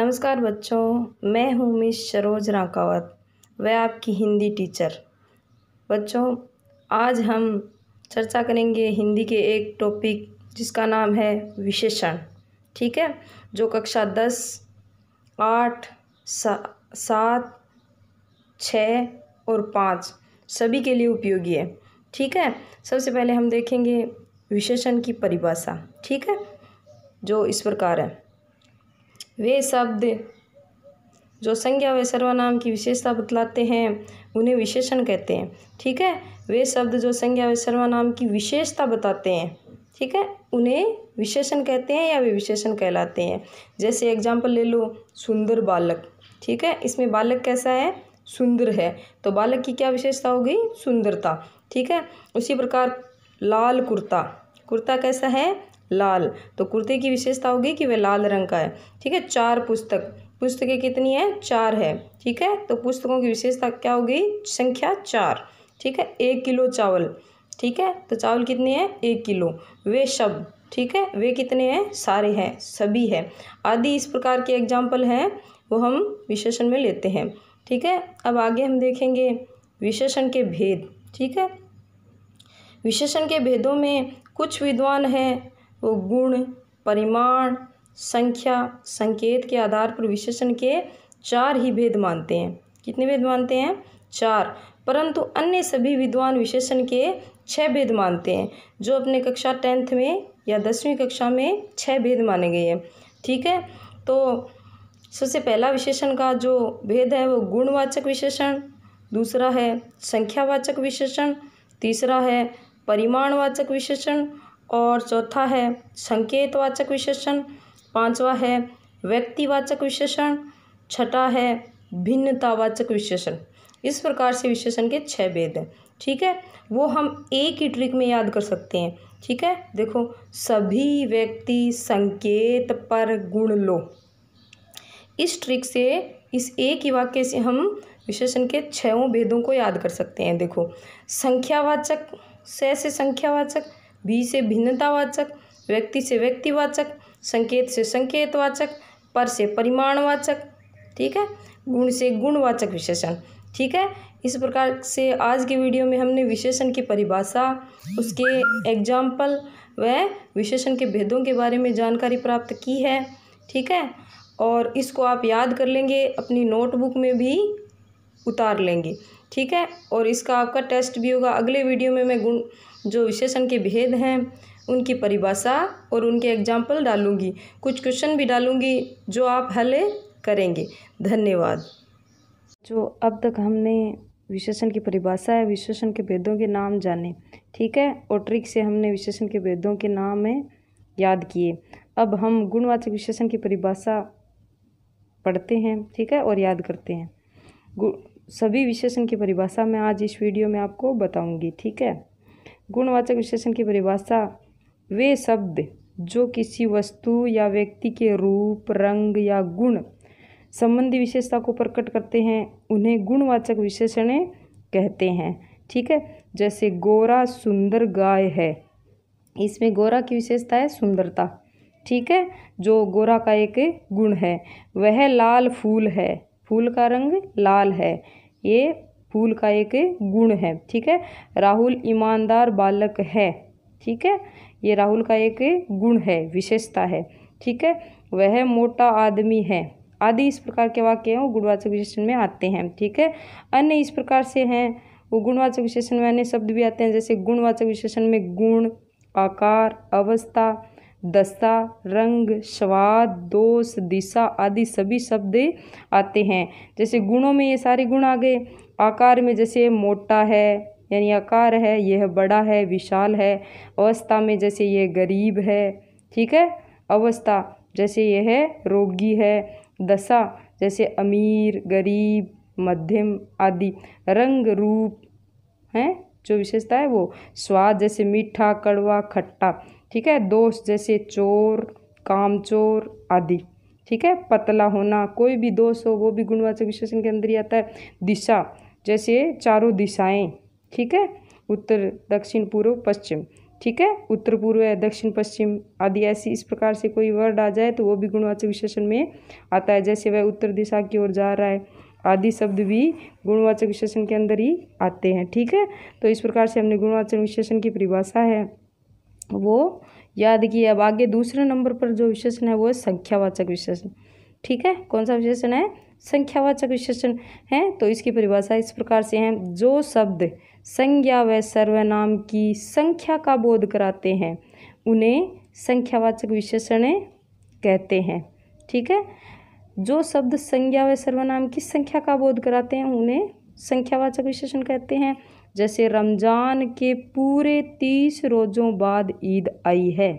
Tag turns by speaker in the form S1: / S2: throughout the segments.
S1: नमस्कार बच्चों, मैं हूँ मिस सरोज रांकावत, वह आपकी हिंदी टीचर। बच्चों, आज हम चर्चा करेंगे हिंदी के एक टॉपिक जिसका नाम है विशेषण। ठीक है, जो कक्षा 10, 8, 7, 6 और 5 सभी के लिए उपयोगी है। ठीक है, सबसे पहले हम देखेंगे विशेषण की परिभाषा। ठीक है, जो इस प्रकार है। वे शब्द जो संज्ञा व सर्वनाम की विशेषता बतलाते हैं उन्हें विशेषण कहते हैं। ठीक है, वे शब्द जो संज्ञा व सर्वनाम की विशेषता बताते हैं, ठीक है, उन्हें विशेषण कहते हैं या वे विशेषण कहलाते हैं। जैसे एग्जाम्पल ले लो, सुंदर बालक। ठीक है, इसमें बालक कैसा है? सुंदर है, तो बालक की क्या विशेषता हो गई? सुंदरता। ठीक है, उसी प्रकार लाल कुर्ता, कुर्ता कैसा है? लाल, तो कुर्ते की विशेषता होगी कि वह लाल रंग का है। ठीक है, 4 पुस्तक, पुस्तकें कितनी है? 4 है। ठीक है, तो पुस्तकों की विशेषता क्या होगी? संख्या 4। ठीक है, 1 किलो चावल। ठीक है, तो चावल कितने हैं? 1 किलो। वे शब्द, ठीक है, वे कितने हैं? सारे हैं, सभी है, आदि इस प्रकार के एग्जाम्पल हैं, वो हम विशेषण में लेते हैं। ठीक है, अब आगे हम देखेंगे विशेषण के भेद। ठीक है, विशेषण के भेदों में कुछ विद्वान हैं वो गुण, परिमाण, संख्या, संकेत के आधार पर विशेषण के 4 ही भेद मानते हैं। कितने भेद मानते हैं? 4। परंतु अन्य सभी विद्वान विशेषण के 6 भेद मानते हैं, जो अपने कक्षा 10th में या 10वीं कक्षा में 6 भेद माने गए हैं। ठीक है, तो सबसे पहला विशेषण का जो भेद है वो गुणवाचक विशेषण, दूसरा है संख्यावाचक विशेषण, तीसरा है परिमाणवाचक विशेषण और चौथा है संकेतवाचक विशेषण, 5वां है व्यक्तिवाचक विशेषण, छठा है भिन्नतावाचक विशेषण। इस प्रकार से विशेषण के 6 भेद हैं। ठीक है, वो हम एक ही ट्रिक में याद कर सकते हैं। ठीक है, देखो, सभी व्यक्ति संकेत पर गुण लो। इस ट्रिक से, इस एक ही वाक्य से हम विशेषण के 6 भेदों को याद कर सकते हैं। देखो, संख्यावाचक, से संख्यावाचक, भी से भिन्नतावाचक, व्यक्ति से व्यक्तिवाचक, संकेत से संकेतवाचक, पर से परिमाणवाचक, ठीक है, गुण से गुणवाचक विशेषण। ठीक है, इस प्रकार से आज की वीडियो में हमने विशेषण की परिभाषा, उसके एग्जाम्पल व विशेषण के भेदों के बारे में जानकारी प्राप्त की है। ठीक है, और इसको आप याद कर लेंगे, अपनी नोटबुक में भी उतार लेंगे। ठीक है, और इसका आपका टेस्ट भी होगा। अगले वीडियो में मैं गुण, जो विशेषण के भेद हैं उनकी परिभाषा और उनके एग्जाम्पल डालूंगी, कुछ क्वेश्चन भी डालूंगी जो आप हल करेंगे। धन्यवाद। जो अब तक हमने विशेषण की परिभाषा है, विशेषण के भेदों के नाम जाने, ठीक है, और ट्रिक से हमने विशेषण के भेदों के नाम याद किए। अब हम गुणवाचक विशेषण की परिभाषा पढ़ते हैं, ठीक है, और याद करते हैं। सभी विशेषण की परिभाषा मैं आज इस वीडियो में आपको बताऊंगी। ठीक है, गुणवाचक विशेषण की परिभाषा, वे शब्द जो किसी वस्तु या व्यक्ति के रूप, रंग या गुण संबंधी विशेषता को प्रकट करते हैं उन्हें गुणवाचक विशेषण कहते हैं। ठीक है, जैसे गोरा सुंदर गाय है, इसमें गोरा की विशेषता है सुंदरता। ठीक है, जो गोरा का एक गुण है। वह लाल फूल है, फूल का रंग लाल है, ये फूल का एक गुण है। ठीक है, राहुल ईमानदार बालक है। ठीक है, ये राहुल का एक गुण है, विशेषता है। ठीक है, वह मोटा आदमी है, आदि इस प्रकार के वाक्य हैं वो गुणवाचक विशेषण में आते हैं। ठीक है, अन्य इस प्रकार से हैं वो गुणवाचक विशेषण में अन्य शब्द भी आते हैं। जैसे गुणवाचक विशेषण में गुण, आकार, अवस्था, दशा, रंग, स्वाद, दोष, दिशा आदि सभी शब्द आते हैं। जैसे गुणों में ये सारे गुण आ गए। आकार में जैसे मोटा है यानी आकार है, यह बड़ा है, विशाल है। अवस्था में जैसे ये गरीब है। ठीक है, अवस्था जैसे यह रोगी है। दशा जैसे अमीर, गरीब, मध्यम आदि। रंग, रूप है जो विशेषता है वो। स्वाद जैसे मीठा, कड़वा, खट्टा। ठीक है, दोष जैसे चोर, कामचोर आदि। ठीक है, पतला होना, कोई भी दोष हो वो भी गुणवाचक विशेषण के अंदर ही आता है। दिशा जैसे चारों दिशाएं, ठीक है, उत्तर, दक्षिण, पूर्व, पश्चिम। ठीक है। उत्तर पूर्व है, दक्षिण पश्चिम आदि ऐसी इस प्रकार से कोई वर्ड आ जाए तो वो भी गुणवाचक विशेषण में आता है। जैसे वह उत्तर दिशा की ओर जा रहा है आदि शब्द भी गुणवाचक विशेषण के अंदर ही आते हैं। ठीक है, तो इस प्रकार से हमने गुणवाचक विशेषण की परिभाषा है वो याद की। अब आगे दूसरे नंबर पर जो विशेषण है वो है संख्यावाचक विशेषण। ठीक है, कौन सा विशेषण है? संख्यावाचक विशेषण है। तो इसकी परिभाषा इस प्रकार से है, जो शब्द संज्ञा व सर्वनाम की संख्या का बोध कराते हैं उन्हें संख्यावाचक विशेषण कहते हैं। ठीक है, जो शब्द संज्ञा व सर्वनाम की संख्या का बोध कराते हैं उन्हें संख्यावाचक विशेषण कहते हैं। जैसे रमजान के पूरे 30 रोज़ों बाद ईद आई है।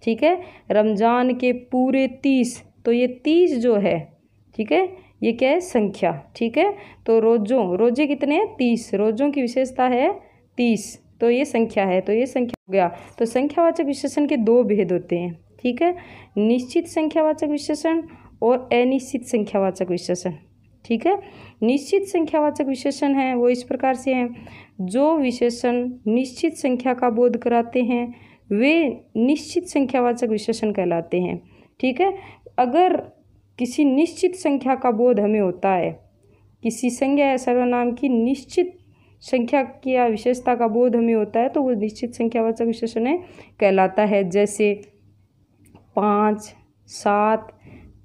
S1: ठीक है, रमजान के पूरे 30, तो ये 30 जो है, ठीक है, ये क्या है? संख्या। ठीक है, तो रोजे कितने हैं? 30। रोज़ों की विशेषता है 30, तो ये संख्या है, तो ये संख्या हो गया। तो संख्यावाचक विशेषण के दो भेद होते हैं। ठीक है, निश्चित संख्यावाचक विशेषण और अनिश्चित संख्यावाचक विशेषण। ठीक है, निश्चित संख्यावाचक विशेषण है वो इस प्रकार से हैं, जो विशेषण निश्चित संख्या का बोध कराते हैं वे निश्चित संख्यावाचक विशेषण कहलाते हैं। ठीक है, अगर किसी निश्चित संख्या का बोध हमें होता है, किसी संज्ञा या सर्वनाम की निश्चित संख्या की या विशेषता का बोध हमें होता है तो वो निश्चित संख्यावाचक विशेषण कहलाता है। जैसे 5, 7,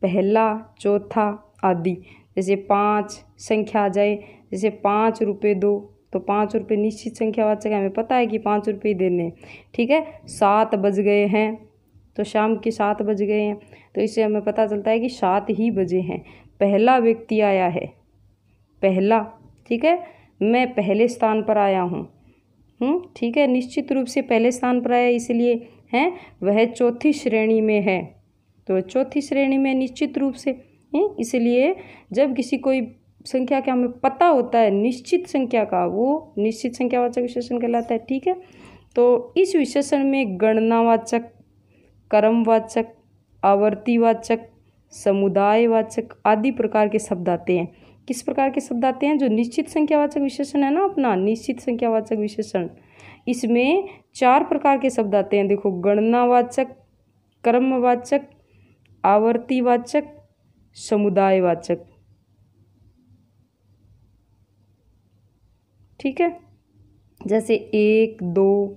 S1: पहला, चौथा आदि। जैसे 5 संख्या आ जाए, जैसे 5 रुपये दो, तो 5 रुपये निश्चित संख्यावाचक है, हमें पता है कि 5 रुपये देने। ठीक है, 7 बज गए हैं, तो शाम के 7 बज गए हैं, तो इससे हमें पता चलता है कि 7 ही बजे हैं। पहला व्यक्ति आया है, पहला, ठीक है, मैं पहले स्थान पर आया हूँ। ठीक है, निश्चित रूप से पहले स्थान पर आया इसलिए हैं, वह चौथी श्रेणी में है, तो चौथी श्रेणी में निश्चित रूप से। इसलिए जब किसी कोई संख्या का हमें पता होता है निश्चित संख्या का, वो निश्चित संख्यावाचक विशेषण कहलाता है। ठीक है, तो इस विशेषण में गणनावाचक, क्रमवाचक, आवर्तीवाचक, समुदायवाचक आदि प्रकार के शब्द आते हैं। किस प्रकार के शब्द आते हैं? जो निश्चित संख्यावाचक विशेषण है ना, अपना निश्चित संख्यावाचक विशेषण, इसमें 4 प्रकार के शब्द आते हैं। देखो, गणनावाचक, क्रमवाचक, आवर्तीवाचक, समुदायवाचक। ठीक है, जैसे 1, 2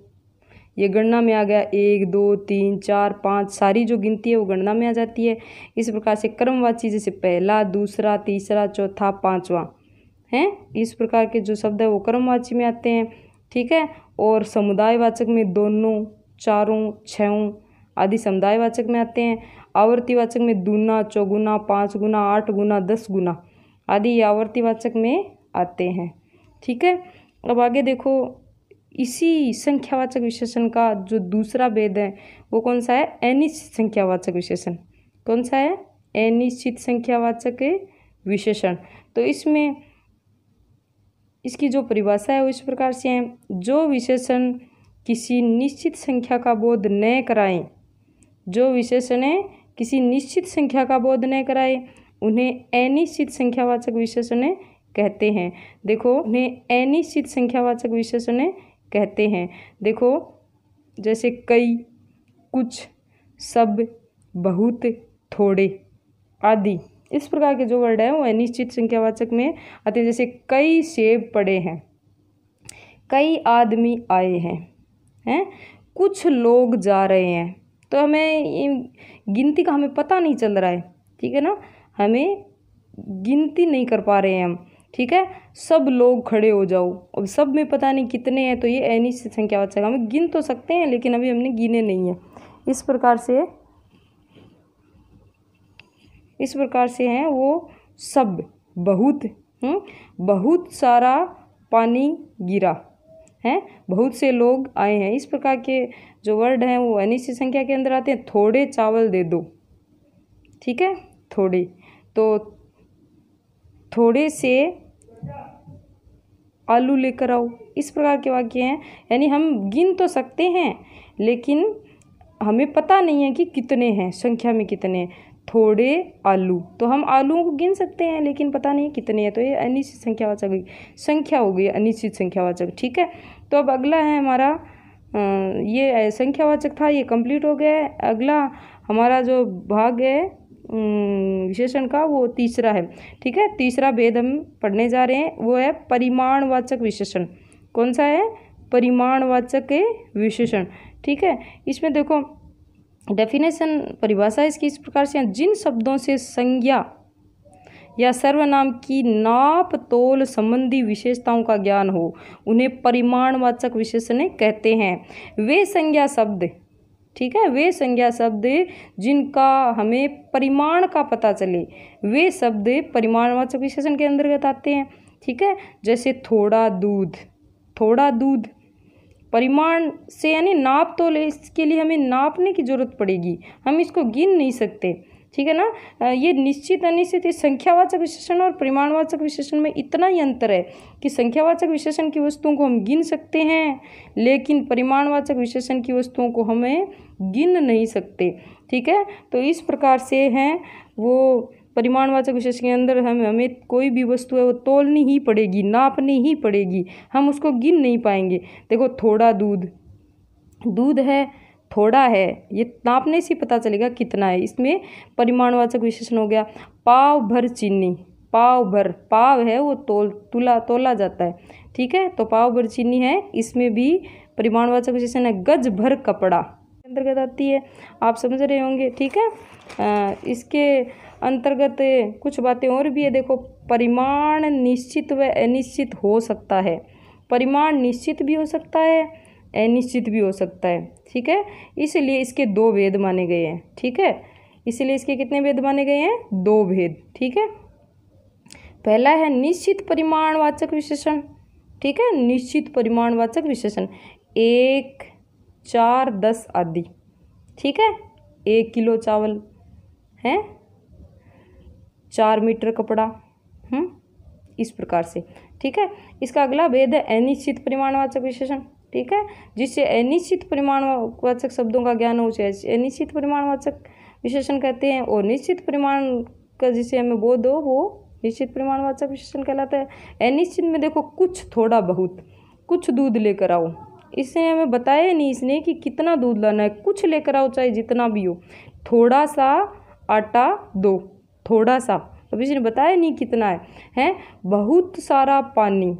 S1: ये गणना में आ गया, 1, 2, 3, 4, 5 सारी जो गिनती है वो गणना में आ जाती है। इस प्रकार से क्रमवाची जैसे पहला, दूसरा, तीसरा, चौथा, पांचवा हैं, इस प्रकार के जो शब्द है वो क्रमवाची में आते हैं। ठीक है, और समुदायवाचक में दोनों, चारों, छहों आदि समुदायवाचक में आते हैं। आवर्तीवाचक में दूना, चौगुना, 5 गुना, 8 गुना, 10 गुना आदि आवर्तीवाचक में आते हैं। ठीक है, अब आगे देखो, इसी संख्यावाचक विशेषण का जो दूसरा भेद है वो कौन सा है? अनिश्चित संख्यावाचक विशेषण। कौन सा है? अनिश्चित संख्यावाचक विशेषण। तो इसमें इसकी जो परिभाषा है वो इस प्रकार से है, जो विशेषण किसी निश्चित संख्या का बोध न कराएं, जो विशेषण है किसी निश्चित संख्या का बोध न कराए उन्हें अनिश्चित संख्यावाचक विशेषण कहते हैं। देखो, उन्हें अनिश्चित संख्यावाचक विशेषण कहते हैं। देखो, जैसे कई, कुछ, सब, बहुत, थोड़े आदि इस प्रकार के जो वर्ड है वो अनिश्चित संख्यावाचक में आते हैं। जैसे कई सेब पड़े हैं, कई आदमी आए हैं, कुछ लोग जा रहे हैं, तो हमें गिनती का हमें पता नहीं चल रहा है। ठीक है ना, हमें गिनती नहीं कर पा रहे हैं हम। ठीक है, सब लोग खड़े हो जाओ, अब सब में पता नहीं कितने हैं, तो ये अनिश्चित संख्यावाचक, हम गिन तो सकते हैं लेकिन अभी हमने गिने नहीं है। इस प्रकार से हैं वो सब, बहुत, बहुत सारा पानी गिरा है, बहुत से लोग आए हैं। इस प्रकार के जो वर्ड हैं वो अनिश्चित संख्या के अंदर आते हैं। थोड़े चावल दे दो, ठीक है, थोड़े, तो थोड़े से आलू लेकर आओ, इस प्रकार के वाक्य हैं। यानी हम गिन तो सकते हैं लेकिन हमें पता नहीं है कि कितने हैं, संख्या में कितने हैं। थोड़े आलू, तो हम आलूओं को गिन सकते हैं लेकिन पता नहीं कितने हैं, तो ये अनिश्चित संख्यावाचक संख्या हो गई, अनिश्चित संख्यावाचक। ठीक है, तो अब अगला है हमारा ये संख्यावाचक था, ये कंप्लीट हो गया है। अगला हमारा जो भाग है विशेषण का, वो तीसरा है। ठीक है, तीसरा भेद हम पढ़ने जा रहे हैं, वो है परिमाणवाचक विशेषण। कौन सा है? परिमाणवाचक विशेषण। ठीक है, इसमें देखो डेफिनेशन, परिभाषा इसकी इस प्रकार से है, जिन शब्दों से संज्ञा या सर्वनाम की नाप तोल संबंधी विशेषताओं का ज्ञान हो उन्हें परिमाणवाचक विशेषण कहते हैं। वे संज्ञा शब्द, ठीक है, वे संज्ञा शब्द जिनका हमें परिमाण का पता चले, वे शब्द परिमाणवाचक विशेषण के अंतर्गत आते हैं। ठीक है, जैसे थोड़ा दूध, थोड़ा दूध परिमाण से यानी नाप तोल, इसके लिए हमें नापने की जरूरत पड़ेगी, हम इसको गिन नहीं सकते। ठीक है ना, ये निश्चित अनिश्चित, संख्यावाचक विशेषण और परिमाणवाचक विशेषण में इतना ही अंतर है कि संख्यावाचक विशेषण की वस्तुओं को हम गिन सकते हैं, लेकिन परिमाणवाचक विशेषण की वस्तुओं को हमें गिन नहीं सकते। ठीक है, तो इस प्रकार से हैं वो परिमाणवाचक विशेषण के अंदर हमें कोई भी वस्तु है वो तोलनी ही पड़ेगी, नापनी ही पड़ेगी, हम उसको गिन नहीं पाएंगे। देखो थोड़ा दूध, दूध है, थोड़ा है, ये नापने से पता चलेगा कितना है, इसमें परिमाणवाचक विशेषण हो गया। पाव भर चीनी, पाव भर, पाव है वो तोला जाता है। ठीक है, तो पाव भर चीनी है, इसमें भी परिमाणवाचक विशेषण है। गज भर कपड़ा अंतर्गत आती है, आप समझ रहे होंगे। ठीक है, इसके अंतर्गत कुछ बातें और भी है। देखो परिमाण निश्चित व अनिश्चित हो सकता है, परिमाण निश्चित भी हो सकता है, अनिश्चित भी हो सकता है। ठीक है, इसलिए इसके दो भेद माने गए हैं। ठीक है, इसलिए इसके कितने भेद माने गए हैं? दो भेद। ठीक है, पहला है निश्चित परिमाणवाचक विशेषण। ठीक है, निश्चित परिमाणवाचक विशेषण 1, 4, 10 आदि। ठीक है, 1 किलो चावल है, 4 मीटर कपड़ा, इस प्रकार से। ठीक है, इसका अगला भेद है अनिश्चित परिमाणवाचक विशेषण। ठीक है, जिससे अनिश्चित परिमाणवाचक शब्दों का ज्ञान हो जाए अनिश्चित परिमाणवाचक विशेषण कहते हैं, और निश्चित परिमाण का जिसे हमें बोध हो वो निश्चित परिमाणवाचक विशेषण कहलाता है। अनिश्चित में देखो कुछ, थोड़ा, बहुत, कुछ दूध लेकर आओ, इसने हमें बताया नहीं इसने कि कितना दूध लाना है, कुछ लेकर आओ चाहे जितना भी हो। थोड़ा सा आटा दो, थोड़ा सा, अब इसने बताया नहीं कितना है। बहुत सारा पानी,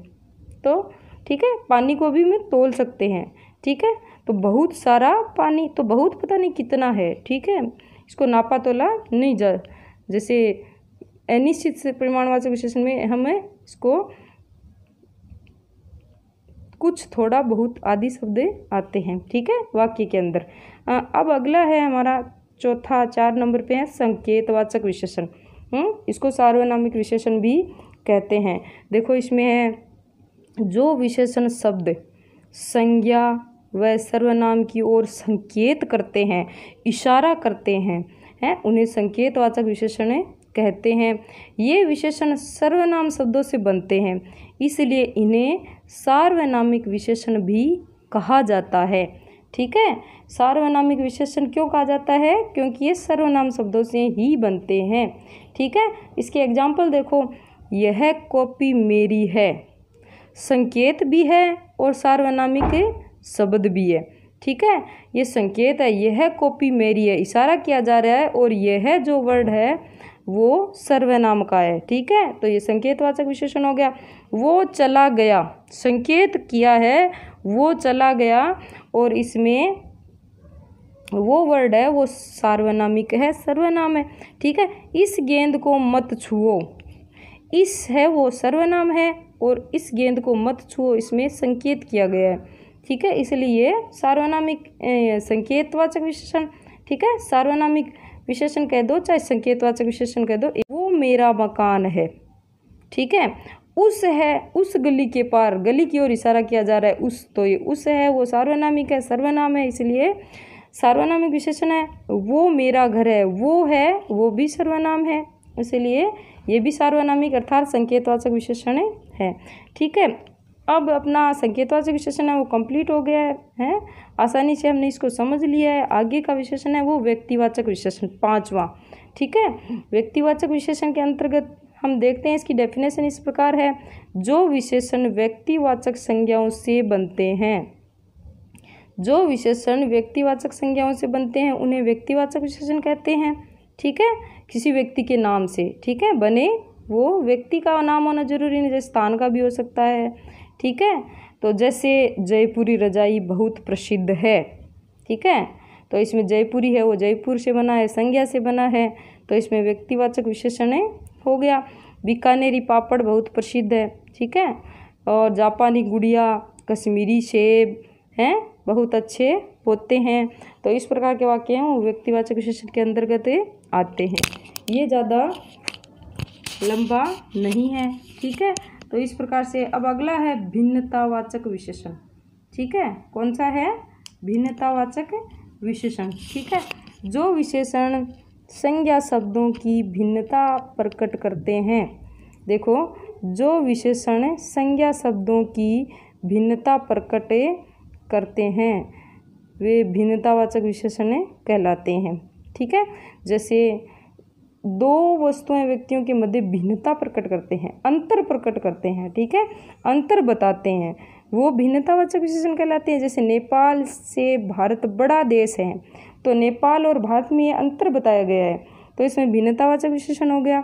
S1: तो ठीक है, पानी को भी में तोल सकते हैं। ठीक है, तो बहुत सारा पानी, तो बहुत पता नहीं कितना है। ठीक है, इसको नापा तोला नहीं जा, जैसे अनिश्चित से परिमाणवाचक विशेषण में हमें इसको कुछ, थोड़ा, बहुत आदि शब्द आते हैं। ठीक है, वाक्य के अंदर। अब अगला है हमारा चौथा, 4 नंबर पे है संकेतवाचक विशेषण। इसको सार्वनामिक विशेषण भी कहते हैं। देखो इसमें है जो विशेषण शब्द संज्ञा व सर्वनाम की ओर संकेत करते हैं, इशारा करते हैं, उन्हें संकेतवाचक विशेषण कहते हैं। ये विशेषण सर्वनाम शब्दों से बनते हैं, इसलिए इन्हें सार्वनामिक विशेषण भी कहा जाता है। ठीक है, सार्वनामिक विशेषण क्यों कहा जाता है? क्योंकि ये सर्वनाम शब्दों से ही बनते हैं। ठीक है, इसके एग्जाम्पल देखो, यह कॉपी मेरी है, संकेत भी है और सार्वनामिक शब्द भी है। ठीक है, ये संकेत है, यह कॉपी मेरी है, इशारा किया जा रहा है, और यह जो वर्ड है वो सर्वनाम का है। ठीक है, तो ये संकेतवाचक विशेषण हो गया। वो चला गया, संकेत किया है, वो चला गया, और इसमें वो वर्ड है वो सार्वनामिक है, सर्वनाम है। ठीक है, इस गेंद को मत छुओ, इस है वो सर्वनाम है, और इस गेंद को मत छुओ इसमें संकेत किया गया है। ठीक है, इसलिए सार्वनामिक संकेतवाचक विशेषण। ठीक है, सार्वनामिक विशेषण कह दो चाहे संकेतवाचक विशेषण कह दो। वो मेरा मकान है। ठीक है, उस है, उस गली के पार, गली की ओर इशारा किया जा रहा है, उस, तो ये उस है वो सार्वनामिक है, सर्वनाम है, इसलिए सार्वनामिक विशेषण है। वो मेरा घर है, वो है वो भी सर्वनाम है, इसलिए ये भी सार्वनामिक अर्थात संकेतवाचक विशेषण है। ठीक है, अब अपना संकेतवाचक विशेषण है वो कंप्लीट हो गया है, आसानी से हमने इसको समझ लिया है। आगे का विशेषण है वो व्यक्तिवाचक विशेषण, 5वां। ठीक है, व्यक्तिवाचक विशेषण के अंतर्गत हम देखते हैं इसकी डेफिनेशन इस प्रकार है, जो विशेषण व्यक्तिवाचक संज्ञाओं से बनते हैं, जो विशेषण व्यक्तिवाचक संज्ञाओं से बनते हैं उन्हें व्यक्तिवाचक विशेषण कहते हैं। ठीक है, किसी व्यक्ति के नाम से, ठीक है, बने, वो व्यक्ति का नाम होना जरूरी नहीं, जैसे स्थान का भी हो सकता है। ठीक है, तो जैसे जयपुरी रजाई बहुत प्रसिद्ध है। ठीक है, तो इसमें जयपुरी है, वो जयपुर से बना है, संज्ञा से बना है, तो इसमें व्यक्तिवाचक विशेषण हो गया। बीकानेरी पापड़ बहुत प्रसिद्ध है। ठीक है, और जापानी गुड़िया, कश्मीरी सेब हैं, बहुत अच्छे होते हैं। तो इस प्रकार के वाक्य हैं वो व्यक्तिवाचक विशेषण के अंतर्गत आते हैं। ये ज़्यादा लंबा नहीं है। ठीक है, तो इस प्रकार से अब अगला है भिन्नतावाचक विशेषण। ठीक है, कौन सा है? भिन्नतावाचक विशेषण। ठीक है, जो विशेषण संज्ञा शब्दों की भिन्नता प्रकट करते हैं। देखो, जो विशेषण संज्ञा शब्दों की भिन्नता प्रकट करते हैं वे भिन्नतावाचक विशेषण कहलाते हैं। ठीक है, जैसे दो वस्तुएं व्यक्तियों के मध्य भिन्नता प्रकट करते हैं, अंतर प्रकट करते हैं। ठीक है, अंतर बताते हैं, वो भिन्नतावाचक विशेषण कहलाते हैं। जैसे नेपाल से भारत बड़ा देश है, तो नेपाल और भारत में ये अंतर बताया गया है, तो इसमें भिन्नतावाचक विशेषण हो गया।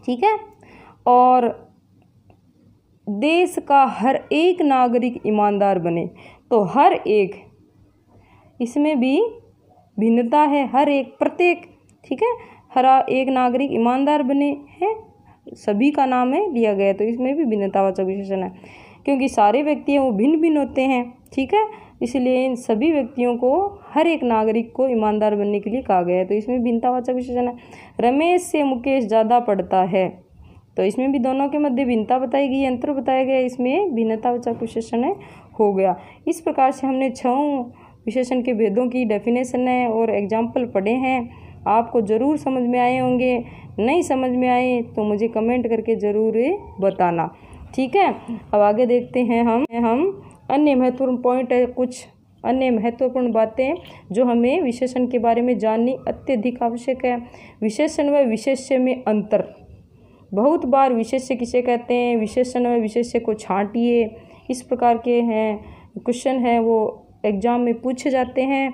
S1: ठीक है, और देश का हर एक नागरिक ईमानदार बने, तो हर एक, इसमें भी भिन्नता है, हर एक, प्रत्येक। ठीक है, हर एक नागरिक ईमानदार बने हैं, सभी का नाम है लिया गया, तो इसमें भी भिन्नतावाचक विशेषण है, क्योंकि सारे व्यक्ति हैं वो भिन्न भिन्न होते हैं। ठीक है, इसलिए इन सभी व्यक्तियों को, हर एक नागरिक को ईमानदार बनने के लिए कहा गया है, तो इसमें भिन्नतावाचक विशेषण है। रमेश से मुकेश ज़्यादा पढ़ता है, तो इसमें भी दोनों के मध्य भिन्नता बताई गई, अंतर बताया गया, इसमें भिन्नतावाचक विशेषण हो गया। इस प्रकार से हमने 6 विशेषण के भेदों की डेफिनेशन है और एग्जाम्पल पढ़े हैं। आपको ज़रूर समझ में आए होंगे, नहीं समझ में आए तो मुझे कमेंट करके ज़रूर बताना। ठीक है, अब आगे देखते हैं हम अन्य महत्वपूर्ण पॉइंट है, कुछ अन्य महत्वपूर्ण बातें जो हमें विशेषण के बारे में जाननी अत्यधिक आवश्यक है। विशेषण व विशेष्य में अंतर। बहुत बार विशेष्य किसे कहते हैं, विशेषण व विशेष्य को छांटिए, इस प्रकार के हैं क्वेश्चन हैं वो एग्जाम में पूछे जाते हैं,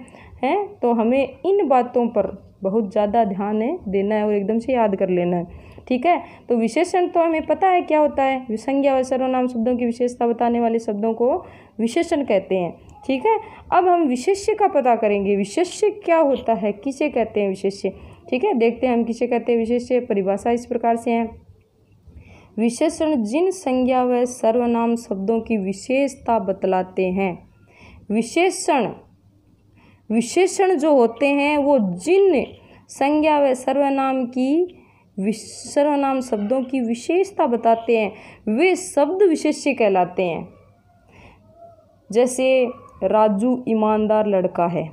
S1: तो हमें इन बातों पर बहुत ज़्यादा ध्यान देना है और एकदम से याद कर लेना है। ठीक है, तो विशेषण तो हमें पता है क्या होता है, संज्ञा व सर्वनाम शब्दों की विशेषता बताने वाले शब्दों को विशेषण कहते हैं। ठीक है, अब हम विशेष्य का पता करेंगे, विशेष्य क्या होता है, किसे कहते हैं विशेष्य। ठीक है, देखते हैं हम किसे कहते हैं विशेष्य। परिभाषा इस प्रकार से है, विशेषण जिन संज्ञा व सर्वनाम शब्दों की विशेषता बतलाते हैं। विशेषण जो होते हैं वो जिन संज्ञा व सर्वनाम शब्दों की विशेषता बताते हैं वे शब्द विशेष्य कहलाते हैं। जैसे राजू ईमानदार लड़का है,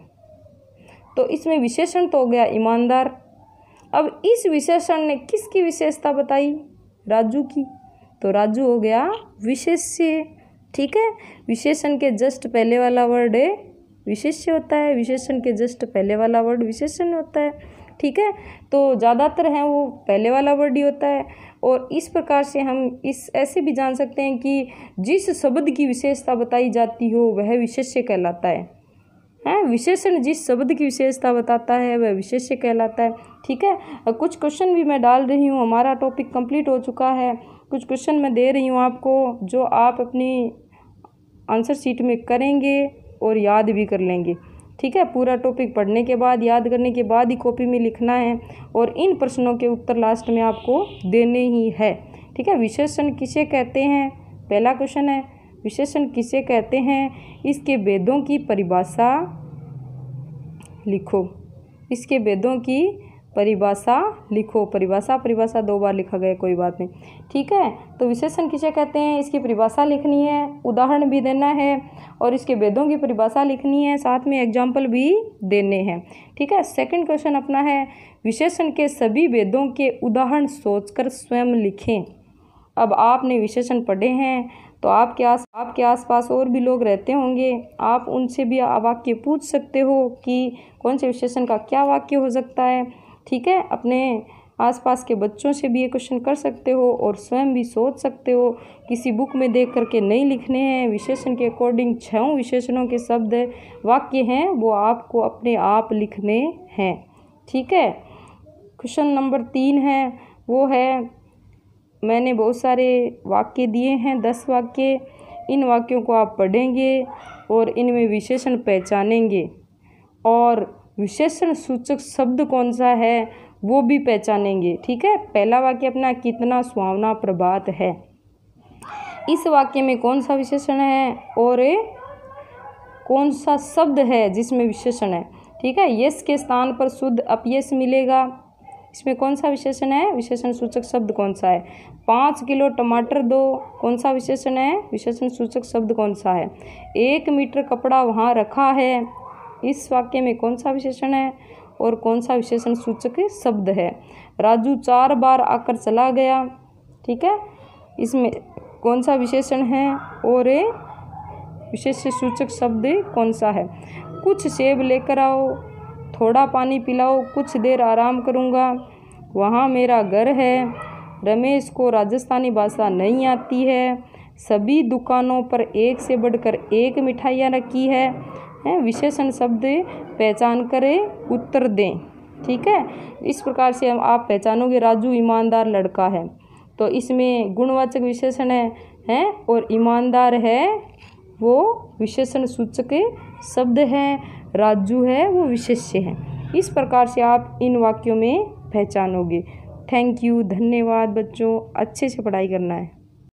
S1: तो इसमें विशेषण तो हो गया ईमानदार। अब इस विशेषण ने किसकी विशेषता बताई, राजू की, तो राजू हो गया विशेष्य। ठीक है, विशेषण के जस्ट पहले वाला वर्ड विशेष्य होता है, विशेषण के जस्ट पहले वाला वर्ड विशेषण होता है। ठीक है, तो ज़्यादातर है वो पहले वाला वर्ड ही होता है। और इस प्रकार से हम इस ऐसे भी जान सकते हैं कि जिस शब्द की विशेषता बताई जाती हो वह विशेष्य कहलाता है। विशेषण जिस शब्द की विशेषता बताता है वह विशेष्य कहलाता है। ठीक है, कुछ क्वेश्चन भी मैं डाल रही हूँ, हमारा टॉपिक कंप्लीट हो चुका है, कुछ क्वेश्चन मैं दे रही हूँ आपको, जो आप अपनी आंसर शीट में करेंगे और याद भी कर लेंगे। ठीक है, पूरा टॉपिक पढ़ने के बाद, याद करने के बाद ही कॉपी में लिखना है और इन प्रश्नों के उत्तर लास्ट में आपको देने ही है। ठीक है, विशेषण किसे कहते हैं, पहला क्वेश्चन है, विशेषण किसे कहते हैं, इसके भेदों की परिभाषा लिखो। इसके भेदों की परिभाषा लिखो। परिभाषा 2 बार लिखा गया, कोई बात नहीं। ठीक है, तो विशेषण किसे कहते हैं, इसकी परिभाषा लिखनी है, उदाहरण भी देना है और इसके भेदों की परिभाषा लिखनी है, साथ में एग्जाम्पल भी देने हैं। ठीक है, सेकंड क्वेश्चन अपना है, विशेषण के सभी भेदों के उदाहरण सोचकर स्वयं लिखें। अब आपने विशेषण पढ़े हैं तो आपके आसपास और भी लोग रहते होंगे, आप उनसे भी वाक्य पूछ सकते हो कि कौन से विशेषण का क्या वाक्य हो सकता है। ठीक है, अपने आसपास के बच्चों से भी ये क्वेश्चन कर सकते हो और स्वयं भी सोच सकते हो। किसी बुक में देख करके नहीं लिखने हैं। विशेषण के अकॉर्डिंग 6 विशेषणों के शब्द वाक्य हैं वो आपको अपने आप लिखने हैं। ठीक है। क्वेश्चन नंबर 3 है, वो है, मैंने बहुत सारे वाक्य दिए हैं, 10 वाक्य। इन वाक्यों को आप पढ़ेंगे और इनमें विशेषण पहचानेंगे और विशेषण सूचक शब्द कौन सा है वो भी पहचानेंगे। ठीक है। पहला वाक्य अपना, कितना सुहावना प्रभात है। इस वाक्य में कौन सा विशेषण है और कौन सा शब्द है जिसमें विशेषण है। ठीक है। यस के स्थान पर शुद्ध अपयश मिलेगा। इसमें कौन सा विशेषण है, विशेषण सूचक शब्द कौन सा है। 5 किलो टमाटर दो, कौन सा विशेषण है, विशेषण सूचक शब्द कौन सा है। 1 मीटर कपड़ा वहाँ रखा है, इस वाक्य में कौन सा विशेषण है और कौन सा विशेषण सूचक शब्द है। राजू 4 बार आकर चला गया। ठीक है। इसमें कौन सा विशेषण है और विशेष सूचक शब्द कौन सा है। कुछ सेब लेकर आओ, थोड़ा पानी पिलाओ, कुछ देर आराम करूँगा, वहाँ मेरा घर है, रमेश को राजस्थानी भाषा नहीं आती है, सभी दुकानों पर एक से बढ़कर एक मिठाइयाँ रखी है। विशेषण शब्द पहचान करें, उत्तर दें। ठीक है। इस प्रकार से आप पहचानोगे राजू ईमानदार लड़का है, तो इसमें गुणवाचक विशेषण है और ईमानदार है वो विशेषण सूचक शब्द है, राजू है वो विशेष्य है। इस प्रकार से आप इन वाक्यों में पहचानोगे। थैंक यू, धन्यवाद बच्चों, अच्छे से पढ़ाई करना है।